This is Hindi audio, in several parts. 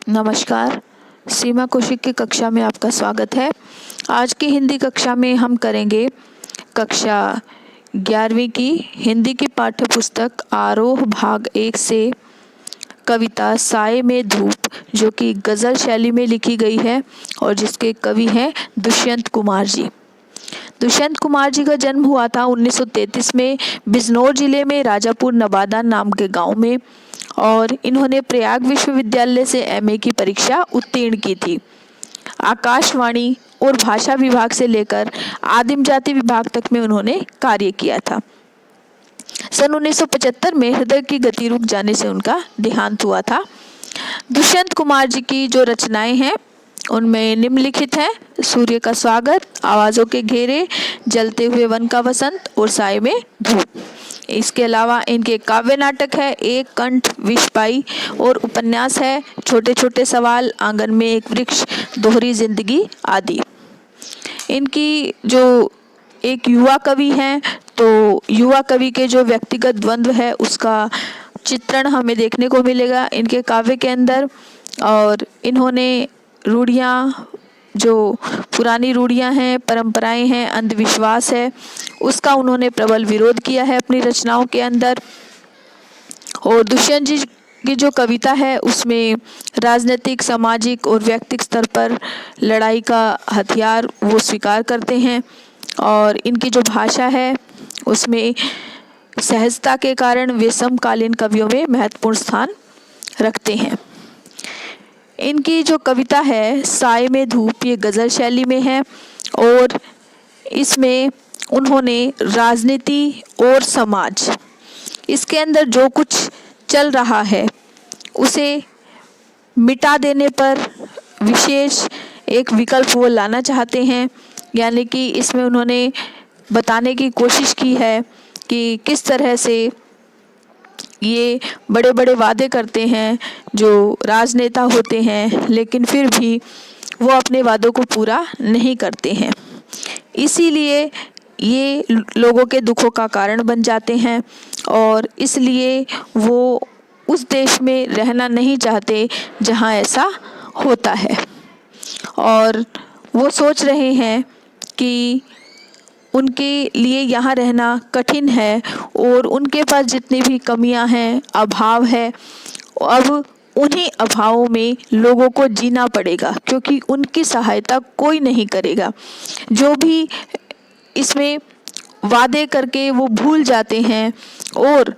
नमस्कार। सीमा कौशिक की कक्षा में आपका स्वागत है। आज की हिंदी कक्षा में हम करेंगे कक्षा 11वीं की हिंदी की पाठ्य पुस्तक आरोह भाग 1 से कविता साए में धूप, जो कि गज़ल शैली में लिखी गई है और जिसके कवि हैं दुष्यंत कुमार जी। दुष्यंत कुमार जी का जन्म हुआ था 1933 में बिजनौर जिले में राजापुर नवादा नाम के गांव में, और इन्होंने प्रयाग विश्वविद्यालय से एमए की परीक्षा उत्तीर्ण की थी। आकाशवाणी और भाषा विभाग से लेकर आदिम जाति विभाग तक में उन्होंने कार्य किया था। सन 1975 में हृदय की गति रुक जाने से उनका देहांत हुआ था। दुष्यंत कुमार जी की जो रचनाएं हैं उनमें निम्नलिखित हैं: सूर्य का स्वागत, आवाज़ों के घेरे, जलते हुए वन का वसंत और साए में धूप। इसके अलावा इनके काव्य नाटक है एक कंठ, विषपाई, और उपन्यास है छोटे छोटे सवाल, आंगन में एक वृक्ष, दोहरी जिंदगी आदि। इनकी जो एक युवा कवि हैं, तो युवा कवि के जो व्यक्तिगत द्वंद्व है उसका चित्रण हमें देखने को मिलेगा इनके काव्य के अंदर। और इन्होंने रूढ़ियाँ, जो पुरानी रूढ़ियाँ हैं, परंपराएं हैं, अंधविश्वास है, उसका उन्होंने प्रबल विरोध किया है अपनी रचनाओं के अंदर। और दुष्यंत जी की जो कविता है उसमें राजनीतिक, सामाजिक और व्यक्तिगत स्तर पर लड़ाई का हथियार वो स्वीकार करते हैं। और इनकी जो भाषा है उसमें सहजता के कारण वे समकालीन कवियों में महत्वपूर्ण स्थान रखते हैं। इनकी जो कविता है साए में धूप, ये गज़ल शैली में है और इसमें उन्होंने राजनीति और समाज, इसके अंदर जो कुछ चल रहा है उसे मिटा देने पर विशेष एक विकल्प वो लाना चाहते हैं। यानी कि इसमें उन्होंने बताने की कोशिश की है कि किस तरह से ये बड़े बड़े वादे करते हैं जो राजनेता होते हैं, लेकिन फिर भी वो अपने वादों को पूरा नहीं करते हैं। इसीलिए ये लोगों के दुखों का कारण बन जाते हैं और इसलिए वो उस देश में रहना नहीं चाहते जहाँ ऐसा होता है। और वो सोच रहे हैं कि उनके लिए यहाँ रहना कठिन है और उनके पास जितनी भी कमियां हैं, अभाव है, अब उन्हीं अभावों में लोगों को जीना पड़ेगा, क्योंकि उनकी सहायता कोई नहीं करेगा। जो भी इसमें वादे करके वो भूल जाते हैं और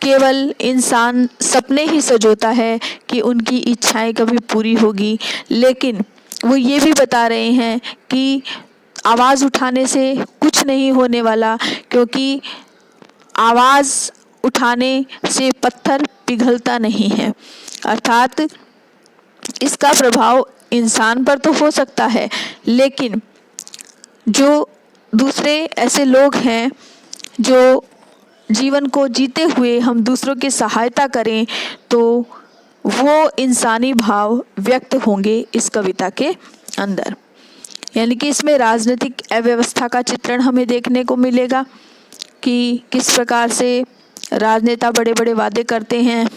केवल इंसान सपने ही सजोता है कि उनकी इच्छाएं कभी पूरी होगी। लेकिन वो ये भी बता रहे हैं कि आवाज़ उठाने से कुछ नहीं होने वाला, क्योंकि आवाज़ उठाने से पत्थर पिघलता नहीं है। अर्थात इसका प्रभाव इंसान पर तो हो सकता है, लेकिन जो दूसरे ऐसे लोग हैं जो जीवन को जीते हुए हम दूसरों की सहायता करें, तो वो इंसानी भाव व्यक्त होंगे इस कविता के अंदर। यानी कि इसमें राजनीतिक अव्यवस्था का चित्रण हमें देखने को मिलेगा कि किस प्रकार से राजनेता बड़े बड़े वादे करते हैं,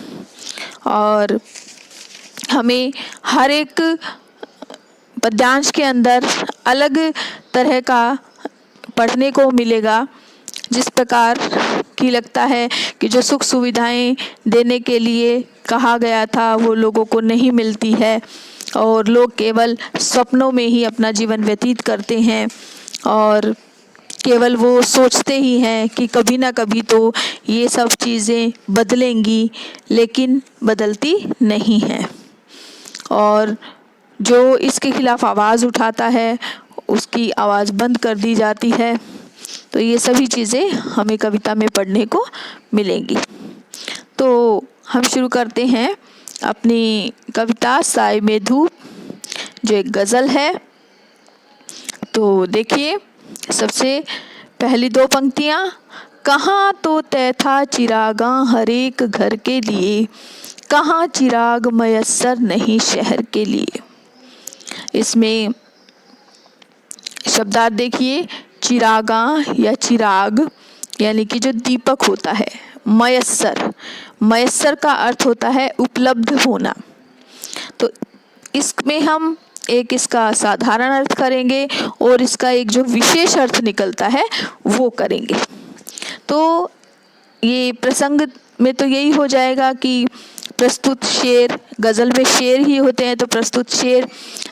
और हमें हर एक पद्यांश के अंदर अलग तरह का पढ़ने को मिलेगा। जिस प्रकार की लगता है कि जो सुख सुविधाएं देने के लिए कहा गया था वो लोगों को नहीं मिलती है और लोग केवल सपनों में ही अपना जीवन व्यतीत करते हैं और केवल वो सोचते ही हैं कि कभी ना कभी तो ये सब चीज़ें बदलेंगी, लेकिन बदलती नहीं हैं। और जो इसके खिलाफ आवाज़ उठाता है उसकी आवाज़ बंद कर दी जाती है। तो ये सभी चीज़ें हमें कविता में पढ़ने को मिलेंगी। तो हम शुरू करते हैं अपनी कविता साए में धूप, जो एक गज़ल है। तो देखिए, सबसे पहली दो पंक्तियाँ: कहाँ तो तय था चिरागां हर एक घर के लिए, कहाँ चिराग मयस्सर नहीं शहर के लिए। इसमें शब्दार्थ देखिए, चिरागां या चिराग यानी कि जो दीपक होता है। मयस्सर, मयस्सर का अर्थ होता है उपलब्ध होना। तो इसमें हम एक इसका साधारण अर्थ करेंगे और इसका एक जो विशेष अर्थ निकलता है वो करेंगे। तो ये प्रसंग में तो यही हो जाएगा कि प्रस्तुत शेर, गज़ल में शेर ही होते हैं, तो प्रस्तुत शेर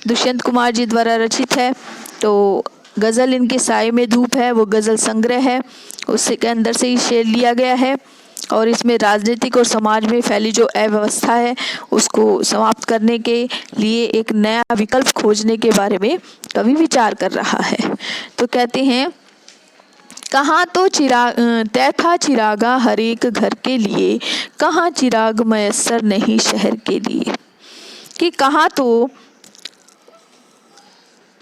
दुष्यंत कुमार जी द्वारा रचित है। तो गज़ल इनके साए में धूप है, वो गज़ल संग्रह है, उससे के अंदर से ही शेर लिया गया है और इसमें राजनीतिक और समाज में फैली जो अव्यवस्था है उसको समाप्त करने के लिए एक नया विकल्प खोजने के बारे में कवि विचार कर रहा है। तो कहते हैं, कहाँ तो चिराग तय था चिरागा हर एक घर के लिए, कहाँ चिराग मयस्सर नहीं शहर के लिए। कि कहाँ तो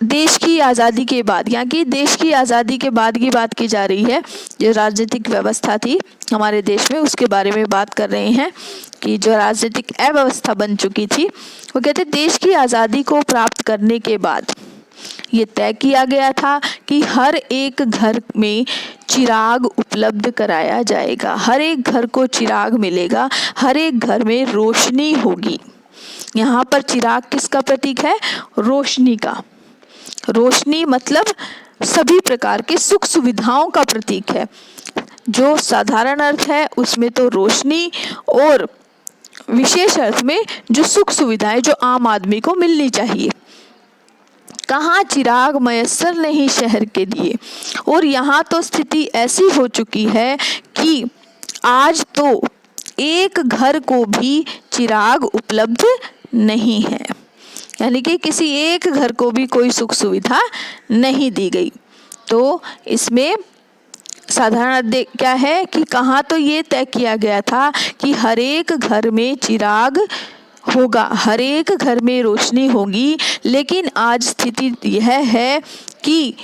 देश की आज़ादी के बाद, यहाँ की देश की आज़ादी के बाद की बात की जा रही है, जो राजनीतिक व्यवस्था थी हमारे देश में उसके बारे में बात कर रहे हैं कि जो राजनीतिक अव्यवस्था बन चुकी थी, वो कहते देश की आज़ादी को प्राप्त करने के बाद ये तय किया गया था कि हर एक घर में चिराग उपलब्ध कराया जाएगा, हर एक घर को चिराग मिलेगा, हर एक घर में रोशनी होगी। यहाँ पर चिराग किसका प्रतीक है? रोशनी का। रोशनी मतलब सभी प्रकार के सुख सुविधाओं का प्रतीक है। जो साधारण अर्थ है उसमें तो रोशनी, और विशेष अर्थ में जो सुख सुविधाएं जो आम आदमी को मिलनी चाहिए। कहाँ चिराग मयस्सर नहीं शहर के लिए। और यहाँ तो स्थिति ऐसी हो चुकी है कि आज तो एक घर को भी चिराग उपलब्ध नहीं है, यानी कि किसी एक घर को भी कोई सुख सुविधा नहीं दी गई। तो इसमें साधारण क्या है कि कहाँ तो ये तय किया गया था कि हर एक घर में चिराग होगा, हर एक घर में रोशनी होगी, लेकिन आज स्थिति यह है कि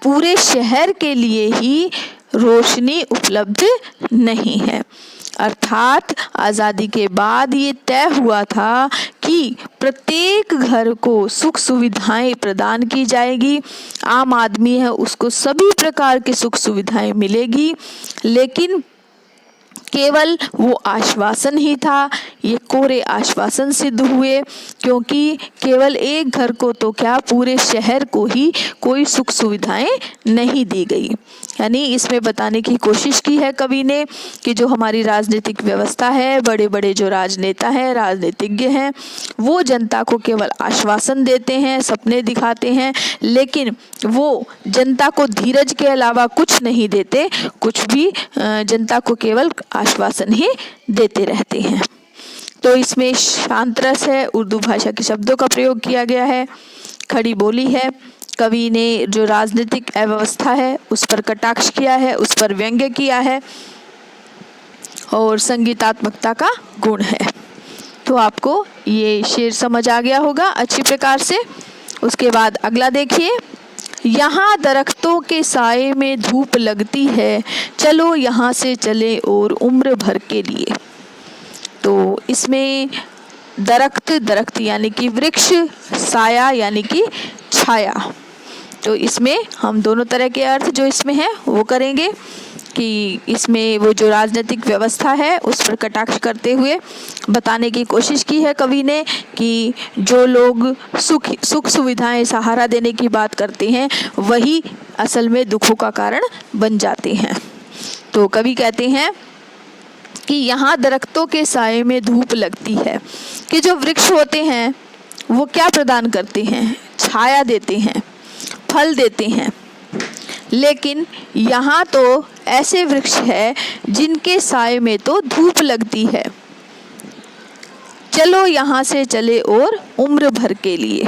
पूरे शहर के लिए ही रोशनी उपलब्ध नहीं है। अर्थात आज़ादी के बाद ये तय हुआ था कि प्रत्येक घर को सुख सुविधाएं प्रदान की जाएगी, आम आदमी है उसको सभी प्रकार की सुख सुविधाएं मिलेगी, लेकिन केवल वो आश्वासन ही था। ये कोरे आश्वासन सिद्ध हुए, क्योंकि केवल एक घर को तो क्या पूरे शहर को ही कोई सुख सुविधाएं नहीं दी गई। यानी इसमें बताने की कोशिश की है कवि ने कि जो हमारी राजनीतिक व्यवस्था है, बड़े बड़े जो राजनेता हैं, राजनीतिज्ञ हैं, वो जनता को केवल आश्वासन देते हैं, सपने दिखाते हैं, लेकिन वो जनता को धीरज के अलावा कुछ नहीं देते, कुछ भी जनता को केवल आश्वासन ही देते रहते हैं। तो इसमें शांत रस है, उर्दू भाषा के शब्दों का प्रयोग किया गया है, खड़ी बोली है। कवि ने जो राजनीतिक अव्यवस्था है उस पर कटाक्ष किया है, उस पर व्यंग्य किया है, और संगीतात्मकता का गुण है। तो आपको ये शेर समझ आ गया होगा अच्छी प्रकार से। उसके बाद अगला देखिए, यहाँ दरख्तों के साए में धूप लगती है, चलो यहाँ से चले और उम्र भर के लिए। तो इसमें दरख्त यानी कि वृक्ष, साया यानी कि छाया। तो इसमें हम दोनों तरह के अर्थ जो इसमें है वो करेंगे कि इसमें वो जो राजनीतिक व्यवस्था है उस पर कटाक्ष करते हुए बताने की कोशिश की है कवि ने कि जो लोग सुख सुविधाएं, सहारा देने की बात करते हैं वही असल में दुखों का कारण बन जाते हैं। तो कवि कहते हैं कि यहाँ दरख्तों के साए में धूप लगती है, कि जो वृक्ष होते हैं वो क्या प्रदान करते हैं? छाया देते हैं, फल देते हैं, लेकिन यहाँ तो ऐसे वृक्ष है जिनके साए में तो धूप लगती है। चलो यहाँ से चले और उम्र भर के लिए,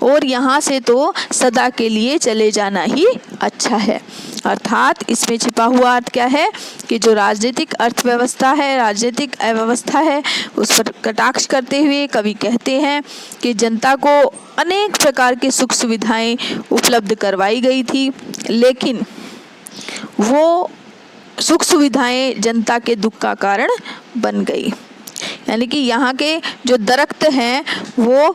और यहाँ से तो सदा के लिए चले जाना ही अच्छा है। अर्थात इसमें छिपा हुआ अर्थ क्या है कि जो राजनीतिक अर्थव्यवस्था है, राजनीतिक अव्यवस्था है, उस पर कटाक्ष करते हुए कवि कहते हैं कि जनता को अनेक प्रकार की सुख सुविधाएं उपलब्ध करवाई गई थी, लेकिन वो सुख सुविधाएं जनता के दुख का कारण बन गई। यानी कि यहाँ के जो दरख्त हैं वो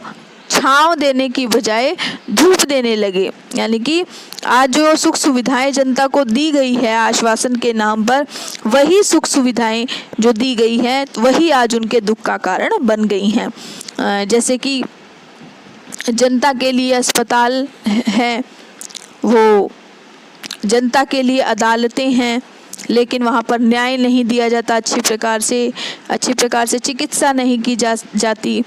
छांव देने की बजाय धूप देने लगे। यानी कि आज जो सुख सुविधाएं जनता को दी गई है आश्वासन के नाम पर, वही सुख सुविधाएं जो दी गई हैं वही आज उनके दुख का कारण बन गई हैं। जैसे कि जनता के लिए अस्पताल हैं, वो जनता के लिए अदालतें हैं, लेकिन वहाँ पर न्याय नहीं दिया जाता, अच्छी प्रकार से चिकित्सा नहीं की जाती।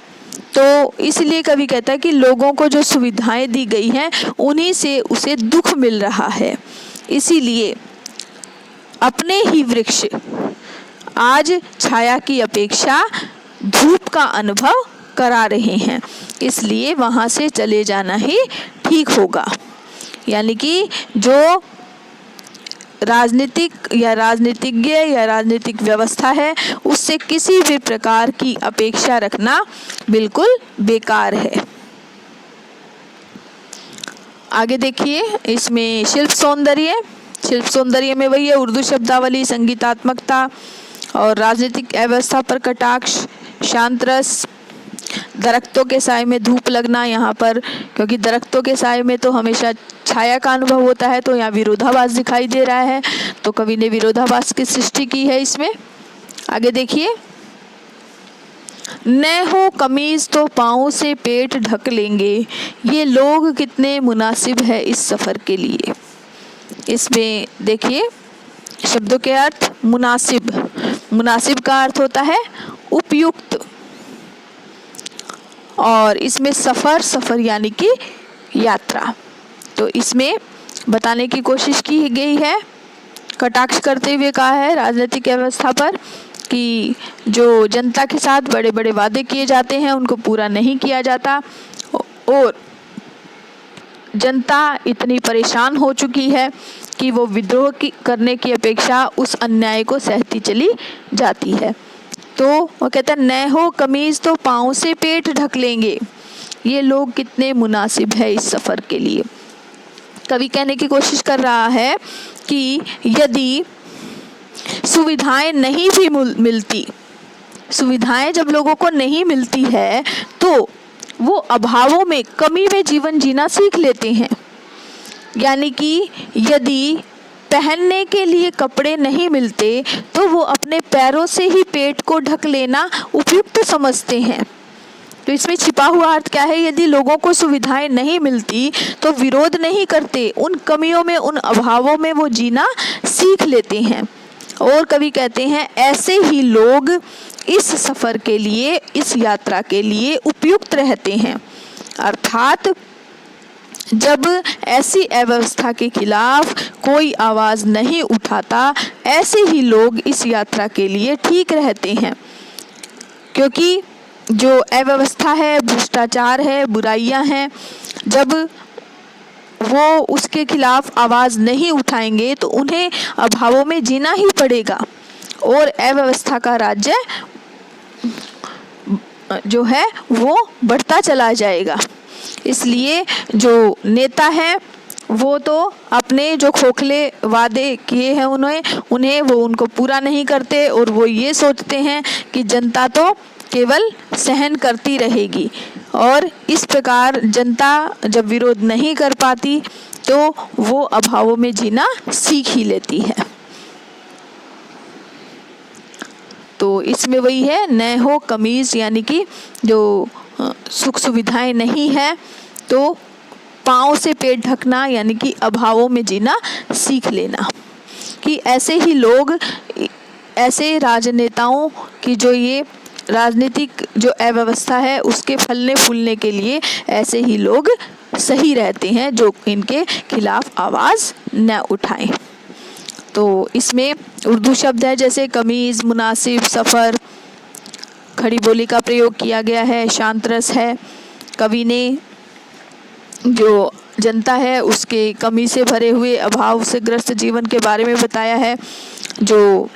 तो इसलिए कवि कहता है कि लोगों को जो सुविधाएं दी गई हैं उन्हीं से उसे दुख मिल रहा है। इसीलिए अपने ही वृक्ष आज छाया की अपेक्षा धूप का अनुभव करा रहे हैं, इसलिए वहाँ से चले जाना ही ठीक होगा। यानी कि जो राजनीतिज्ञ या राजनीतिक व्यवस्था है उससे किसी भी प्रकार की अपेक्षा रखना बिल्कुल बेकार है। आगे देखिए, इसमें शिल्प सौंदर्य में वही है, उर्दू शब्दावली, संगीतात्मकता और राजनीतिक व्यवस्था पर कटाक्ष, शांत रस, दरख्तों के साए में धूप लगना। यहाँ पर क्योंकि दरख्तों के साए में तो हमेशा छाया का अनुभव होता है, तो यहाँ विरोधाभास दिखाई दे रहा है, तो कवि ने विरोधाभास की सृष्टि की है इसमें। आगे देखिए, न हो कमीज तो पाँव से पेट ढक लेंगे, ये लोग कितने मुनासिब है इस सफ़र के लिए। इसमें देखिए शब्दों के अर्थ। मुनासिब का अर्थ होता है उपयुक्त, और इसमें सफ़र यानी कि यात्रा। तो इसमें बताने की कोशिश की गई है, कटाक्ष करते हुए कहा है राजनीतिक व्यवस्था पर कि जो जनता के साथ बड़े बड़े वादे किए जाते हैं उनको पूरा नहीं किया जाता, और जनता इतनी परेशान हो चुकी है कि वो विद्रोह करने की अपेक्षा उस अन्याय को सहती चली जाती है। तो वो कहता है, न हो कमीज तो पाँव से पेट ढक लेंगे, ये लोग कितने मुनासिब है इस सफ़र के लिए। कवि कहने की कोशिश कर रहा है कि यदि सुविधाएं नहीं भी मिलती, सुविधाएं जब लोगों को नहीं मिलती है तो वो अभावों में, कमी में जीवन जीना सीख लेते हैं। यानी कि यदि पहनने के लिए कपड़े नहीं मिलते तो वो अपने पैरों से ही पेट को ढक लेना उपयुक्त समझते हैं। तो इसमें छिपा हुआ अर्थ क्या है? यदि लोगों को सुविधाएं नहीं मिलती तो विरोध नहीं करते, उन कमियों में, उन अभावों में वो जीना सीख लेते हैं। और कवि कहते हैं ऐसे ही लोग इस सफ़र के लिए, इस यात्रा के लिए उपयुक्त रहते हैं। अर्थात जब ऐसी अव्यवस्था के खिलाफ कोई आवाज़ नहीं उठाता, ऐसे ही लोग इस यात्रा के लिए ठीक रहते हैं। क्योंकि जो अव्यवस्था है, भ्रष्टाचार है, बुराइयां हैं, जब वो उसके खिलाफ आवाज़ नहीं उठाएंगे तो उन्हें अभावों में जीना ही पड़ेगा और अव्यवस्था का राज्य जो है वो बढ़ता चला जाएगा। इसलिए जो नेता हैं वो तो अपने जो खोखले वादे किए हैं उन्हें वो उनको पूरा नहीं करते, और वो ये सोचते हैं कि जनता तो केवल सहन करती रहेगी, और इस प्रकार जनता जब विरोध नहीं कर पाती तो वो अभावों में जीना सीख ही लेती है। तो इसमें वही है, न हो कमीज, यानी कि जो सुख सुविधाएं नहीं है तो पाँव से पेट ढकना, यानी कि अभावों में जीना सीख लेना। कि ऐसे ही लोग, ऐसे राजनेताओं की जो ये राजनीतिक जो अव्यवस्था है उसके फलने फूलने के लिए ऐसे ही लोग सही रहते हैं जो इनके खिलाफ आवाज़ न उठाएं। तो इसमें उर्दू शब्द है जैसे कमीज़, मुनासिब, सफ़र, खड़ी बोली का प्रयोग किया गया है, शांत रस है। कवि ने जो जनता है उसके कमी से भरे हुए, अभाव से ग्रस्त जीवन के बारे में बताया है। जो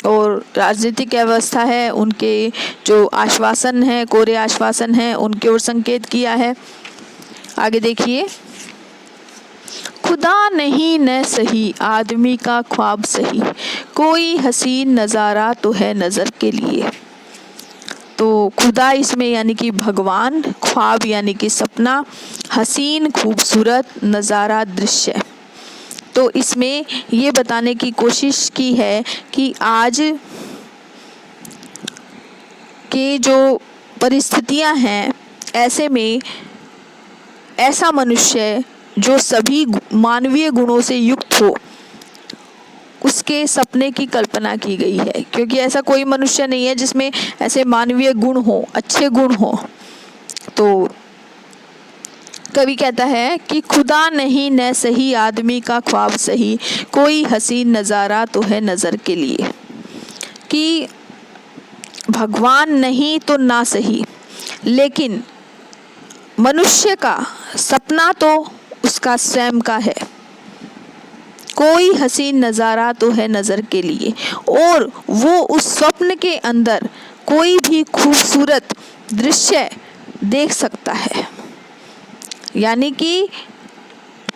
और राजनीतिक व्यवस्था है उनके जो आश्वासन है, कोरे आश्वासन है, उनके ओर संकेत किया है। आगे देखिए, खुदा नहीं न सही आदमी का ख्वाब सही, कोई हसीन नज़ारा तो है नज़र के लिए। तो खुदा इसमें यानी कि भगवान, ख्वाब यानी कि सपना, हसीन खूबसूरत नज़ारा दृश्य। तो इसमें ये बताने की कोशिश की है कि आज के जो परिस्थितियां हैं ऐसे में ऐसा मनुष्य जो सभी मानवीय गुणों से युक्त हो, उसके सपने की कल्पना की गई है, क्योंकि ऐसा कोई मनुष्य नहीं है जिसमें ऐसे मानवीय गुण हो, अच्छे गुण हो। तो कवि कहता है कि खुदा नहीं न सही आदमी का ख्वाब सही, कोई हसीन नज़ारा तो है नज़र के लिए। कि भगवान नहीं तो ना सही, लेकिन मनुष्य का सपना तो उसका स्वयं का है। कोई हसीन नज़ारा तो है नज़र के लिए, और वो उस स्वप्न के अंदर कोई भी खूबसूरत दृश्य देख सकता है। यानी कि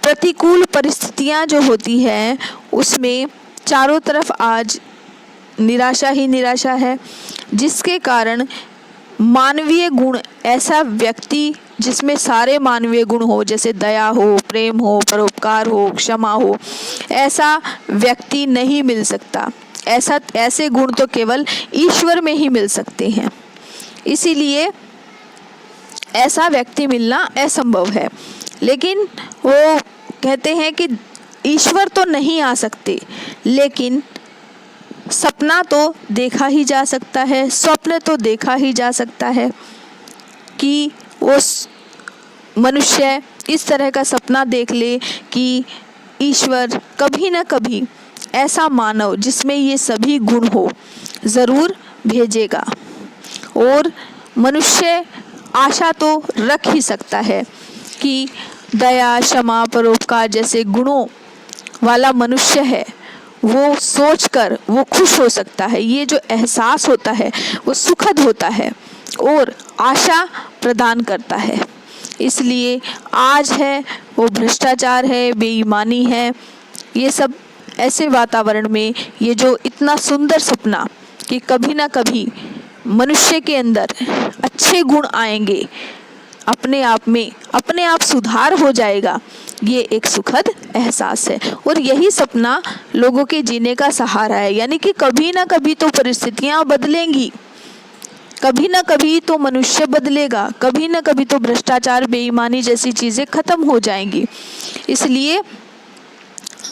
प्रतिकूल परिस्थितियां जो होती हैं उसमें चारों तरफ आज निराशा ही निराशा है, जिसके कारण मानवीय गुण, ऐसा व्यक्ति जिसमें सारे मानवीय गुण हो, जैसे दया हो, प्रेम हो, परोपकार हो, क्षमा हो, ऐसा व्यक्ति नहीं मिल सकता। ऐसे गुण तो केवल ईश्वर में ही मिल सकते हैं। इसीलिए ऐसा व्यक्ति मिलना असंभव है। लेकिन वो कहते हैं कि ईश्वर तो नहीं आ सकते, लेकिन सपना तो देखा ही जा सकता है, स्वप्न तो देखा ही जा सकता है कि उस मनुष्य इस तरह का सपना देख ले कि ईश्वर कभी न कभी ऐसा मानव जिसमें ये सभी गुण हो ज़रूर भेजेगा। और मनुष्य आशा तो रख ही सकता है कि दया, क्षमा, परोपकार जैसे गुणों वाला मनुष्य है, वो सोचकर वो खुश हो सकता है। ये जो एहसास होता है वो सुखद होता है और आशा प्रदान करता है। इसलिए आज है वो भ्रष्टाचार है, बेईमानी है, ये सब ऐसे वातावरण में ये जो इतना सुंदर सपना कि कभी ना कभी मनुष्य के अंदर अच्छे गुण आएंगे, अपने आप सुधार हो जाएगा, ये एक सुखद एहसास है। और यही सपना लोगों के जीने का सहारा है। यानी कि कभी ना कभी तो परिस्थितियां बदलेंगी, कभी ना कभी तो मनुष्य बदलेगा, कभी ना कभी तो भ्रष्टाचार, बेईमानी जैसी चीज़ें खत्म हो जाएंगी। इसलिए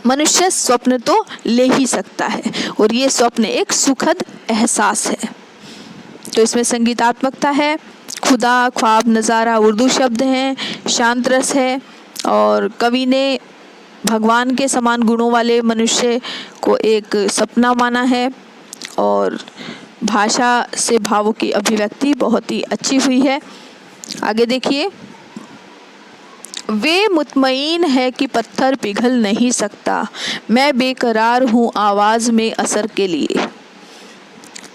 मनुष्य स्वप्न तो ले ही सकता है, और ये स्वप्न एक सुखद एहसास है। तो इसमें संगीतात्मकता है, खुदा, ख्वाब, नज़ारा उर्दू शब्द हैं, शांत रस है, और कवि ने भगवान के समान गुणों वाले मनुष्य को एक सपना माना है। और भाषा से भावों की अभिव्यक्ति बहुत ही अच्छी हुई है। आगे देखिए, वे मुतमईन है कि पत्थर पिघल नहीं सकता, मैं बेकरार हूँ आवाज़ में असर के लिए।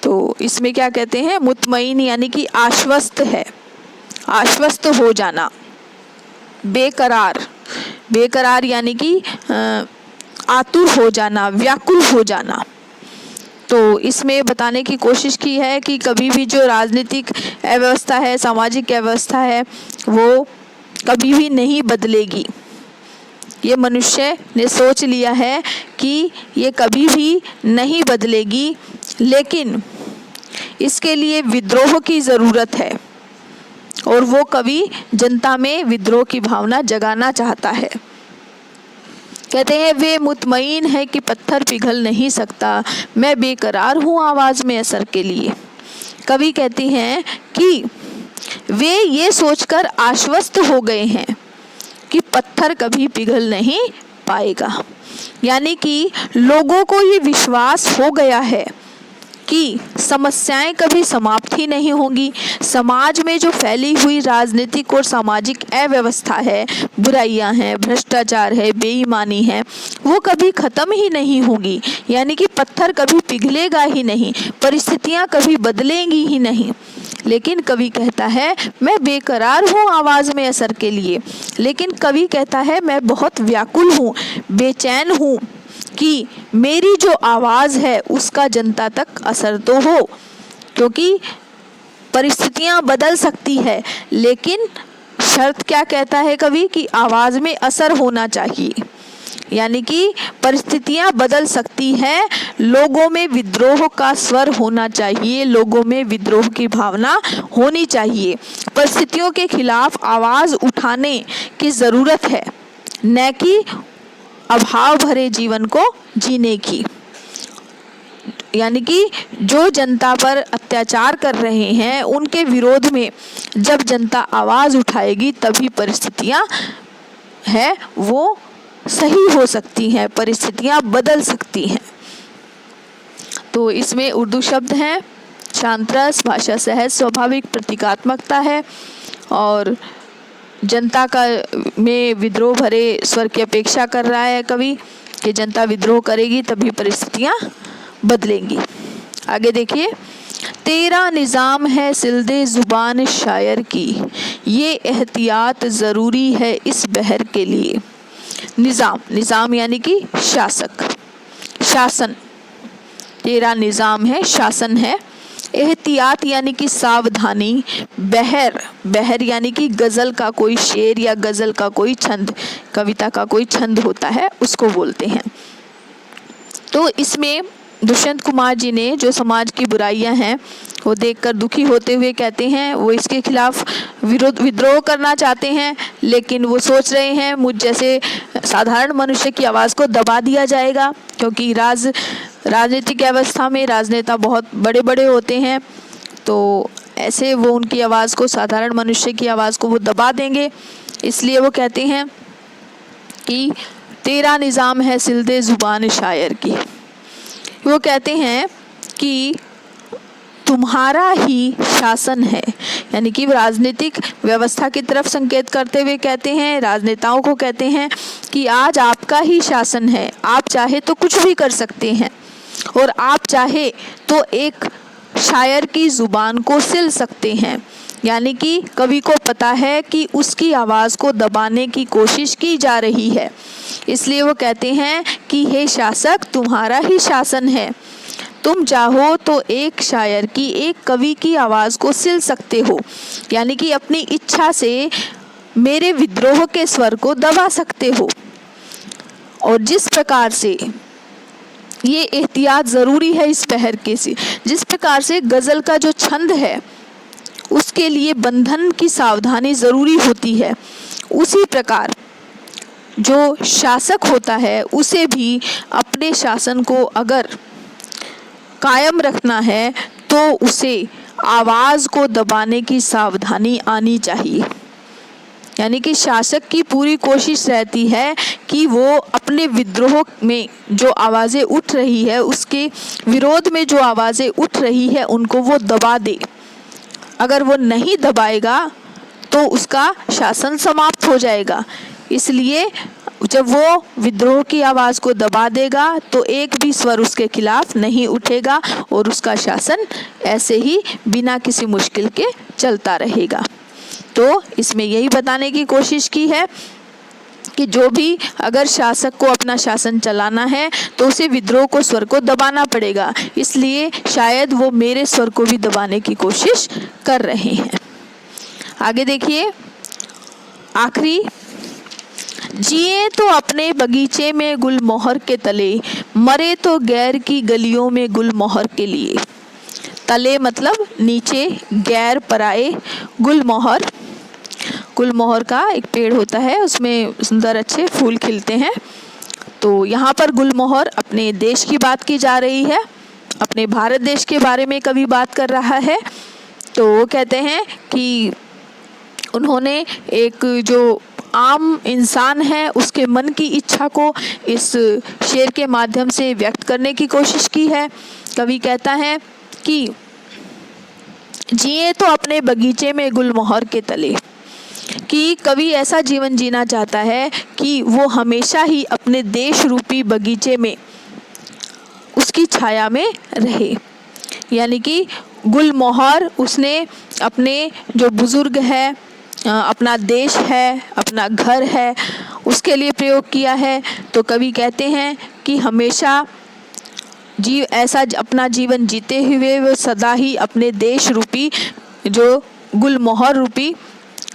तो इसमें क्या कहते हैं, मुतमईन यानी कि आश्वस्त है, आश्वस्त हो जाना। बेकरार यानी कि आतुर हो जाना, व्याकुल हो जाना। तो इसमें बताने की कोशिश की है कि कभी भी जो राजनीतिक अव्यवस्था है, सामाजिक अव्यवस्था है, वो कभी भी नहीं बदलेगी। ये मनुष्य ने सोच लिया है कि ये कभी भी नहीं बदलेगी, लेकिन इसके लिए विद्रोह की ज़रूरत है, और वो कवि जनता में विद्रोह की भावना जगाना चाहता है। कहते हैं, वे मुतमईन है कि पत्थर पिघल नहीं सकता, मैं बेकरार हूँ आवाज़ में असर के लिए। कवि कहती हैं कि वे ये सोचकर आश्वस्त हो गए हैं कि पत्थर कभी पिघल नहीं पाएगा। यानी कि लोगों को ये विश्वास हो गया है कि समस्याएं कभी समाप्त ही नहीं होंगी। समाज में जो फैली हुई राजनीतिक और सामाजिक अव्यवस्था है, बुराइयां हैं, भ्रष्टाचार है, बेईमानी है, वो कभी ख़त्म ही नहीं होगी। यानी कि पत्थर कभी पिघलेगा ही नहीं, परिस्थितियां कभी बदलेंगी ही नहीं। लेकिन कवि कहता है, मैं बेकरार हूँ आवाज़ में असर के लिए। लेकिन कवि कहता है, मैं बहुत व्याकुल हूँ, बेचैन हूँ कि मेरी जो आवाज़ है उसका जनता तक असर तो हो, क्योंकि परिस्थितियां बदल सकती है, लेकिन शर्त क्या कहता है कवि कि आवाज़ में असर होना चाहिए। यानी कि परिस्थितियां बदल सकती हैं, लोगों में विद्रोह का स्वर होना चाहिए, लोगों में विद्रोह की भावना होनी चाहिए, परिस्थितियों के खिलाफ आवाज़ उठाने की ज़रूरत है, न कि अभाव भरे जीवन को जीने की। यानी कि जो जनता पर अत्याचार कर रहे हैं उनके विरोध में जब जनता आवाज़ उठाएगी तभी परिस्थितियां हैं वो सही हो सकती हैं, परिस्थितियां बदल सकती हैं। तो इसमें उर्दू शब्द हैं शांत रस, भाषा सहज, स्वाभाविक, प्रतीकात्मकता है और जनता का में विद्रोह भरे स्वर की अपेक्षा कर रहा है कवि कि जनता विद्रोह करेगी तभी परिस्थितियां बदलेंगी। आगे देखिए, तेरा निज़ाम है सिलदे ज़ुबान शायर की, ये एहतियात ज़रूरी है इस बहर के लिए। निज़ाम यानी कि शासक, शासन, तेरा निज़ाम है शासन है। एहतियात यानी कि सावधानी। बहर यानी कि गज़ल का कोई शेर या गज़ल का कोई छंद, कविता का कोई छंद होता है उसको बोलते हैं। तो इसमें दुष्यंत कुमार जी ने जो समाज की बुराइयां हैं वो देखकर दुखी होते हुए कहते हैं, वो इसके खिलाफ विद्रोह करना चाहते हैं, लेकिन वो सोच रहे हैं मुझ जैसे साधारण मनुष्य की आवाज़ को दबा दिया जाएगा, क्योंकि राजनीतिक व्यवस्था में राजनेता बहुत बड़े बड़े होते हैं, तो ऐसे वो उनकी आवाज़ को, साधारण मनुष्य की आवाज़ को वो दबा देंगे। इसलिए वो कहते हैं कि तेरा निज़ाम है सिलदे ज़ुबान शायर की। वो कहते हैं कि तुम्हारा ही शासन है, यानी कि राजनीतिक व्यवस्था की तरफ संकेत करते हुए कहते हैं, राजनेताओं को कहते हैं कि आज आपका ही शासन है, आप चाहे तो कुछ भी कर सकते हैं और आप चाहे तो एक शायर की ज़ुबान को सिल सकते हैं। यानी कि कवि को पता है कि उसकी आवाज़ को दबाने की कोशिश की जा रही है, इसलिए वो कहते हैं कि हे शासक, तुम्हारा ही शासन है, तुम चाहो तो एक शायर की, एक कवि की आवाज़ को सिल सकते हो, यानी कि अपनी इच्छा से मेरे विद्रोह के स्वर को दबा सकते हो। और जिस प्रकार से ये एहतियात ज़रूरी है इस बहर के से, जिस प्रकार से गज़ल का जो छंद है उसके लिए बंधन की सावधानी ज़रूरी होती है, उसी प्रकार जो शासक होता है उसे भी अपने शासन को अगर कायम रखना है तो उसे आवाज़ को दबाने की सावधानी आनी चाहिए। यानी कि शासक की पूरी कोशिश रहती है कि वो अपने विद्रोह में जो आवाज़ें उठ रही है, उसके विरोध में जो आवाज़ें उठ रही है उनको वो दबा दे। अगर वो नहीं दबाएगा तो उसका शासन समाप्त हो जाएगा। इसलिए जब वो विद्रोह की आवाज़ को दबा देगा तो एक भी स्वर उसके खिलाफ नहीं उठेगा और उसका शासन ऐसे ही बिना किसी मुश्किल के चलता रहेगा। तो इसमें यही बताने की कोशिश की है कि जो भी अगर शासक को अपना शासन चलाना है तो उसे विद्रोह को, स्वर को दबाना पड़ेगा, इसलिए शायद वो मेरे स्वर को भी दबाने की कोशिश कर रहे हैं। आगे देखिए, आखिरी, जिए तो अपने बगीचे में गुलमोहर के तले, मरे तो गैर की गलियों में गुलमोहर के लिए। तले मतलब नीचे, गैर पराए, गुलमोहर, गुलमोहर का एक पेड़ होता है, उसमें सुंदर अच्छे फूल खिलते हैं। तो यहाँ पर गुलमोहर अपने देश की बात की जा रही है, अपने भारत देश के बारे में कवि बात कर रहा है। तो वो कहते हैं कि उन्होंने एक जो आम इंसान है उसके मन की इच्छा को इस शेर के माध्यम से व्यक्त करने की कोशिश की है। कवि कहता है कि जिए तो अपने बगीचे में गुलमोहर के तले, कि कवि ऐसा जीवन जीना चाहता है कि वो हमेशा ही अपने देश रूपी बगीचे में उसकी छाया में रहे। यानी कि गुलमोहर उसने अपने जो बुजुर्ग है, अपना देश है, अपना घर है, उसके लिए प्रयोग किया है। तो कवि कहते हैं कि हमेशा ऐसा अपना जीवन जीते हुए वो सदा ही अपने देश रूपी, जो गुलमोहर रूपी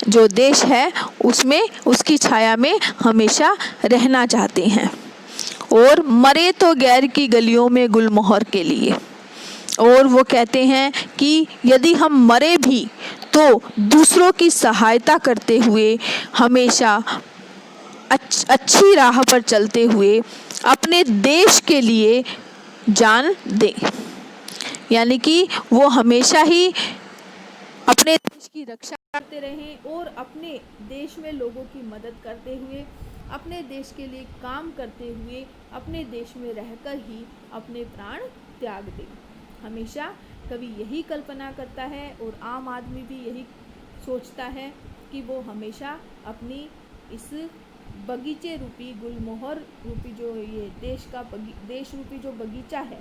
जो देश है उसमें, उसकी छाया में हमेशा रहना चाहते हैं। और मरे तो गैर की गलियों में गुलमोहर के लिए। और वो कहते हैं कि यदि हम मरे भी तो दूसरों की सहायता करते हुए हमेशा अच्छी राह पर चलते हुए अपने देश के लिए जान दें। यानी कि वो हमेशा ही अपने देश की रक्षा करते रहें और अपने देश में लोगों की मदद करते हुए, अपने देश के लिए काम करते हुए, अपने देश में रहकर ही अपने प्राण त्याग दें। हमेशा कवि यही कल्पना करता है और आम आदमी भी यही सोचता है कि वो हमेशा अपनी इस बगीचे रूपी, गुलमोहर रूपी जो ये देश रूपी जो बगीचा है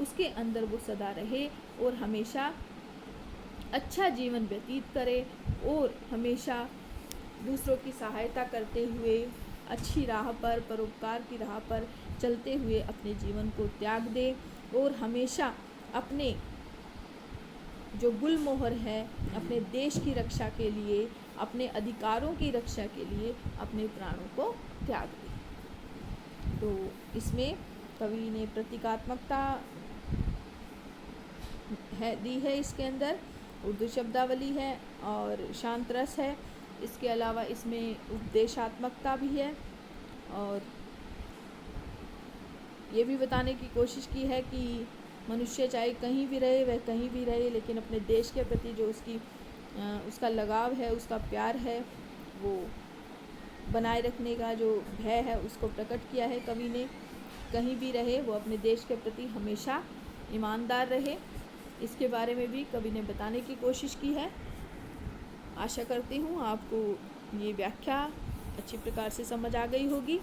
उसके अंदर वो सदा रहे और हमेशा अच्छा जीवन व्यतीत करे और हमेशा दूसरों की सहायता करते हुए अच्छी राह पर, परोपकार की राह पर चलते हुए अपने जीवन को त्याग दे और हमेशा अपने जो गुलमोहर है अपने देश की रक्षा के लिए, अपने अधिकारों की रक्षा के लिए अपने प्राणों को त्याग दे। तो इसमें कवि ने प्रतीकात्मकता दी है, इसके अंदर उर्दू शब्दावली है और शांत रस है। इसके अलावा इसमें उपदेशात्मकता भी है और ये भी बताने की कोशिश की है कि मनुष्य चाहे कहीं भी रहे, वह कहीं भी रहे, लेकिन अपने देश के प्रति जो उसका लगाव है, उसका प्यार है, वो बनाए रखने का जो भय है उसको प्रकट किया है कवि ने। कहीं भी रहे वो अपने देश के प्रति हमेशा ईमानदार रहे, इसके बारे में भी कवि ने बताने की कोशिश की है। आशा करती हूँ आपको ये व्याख्या अच्छी प्रकार से समझ आ गई होगी।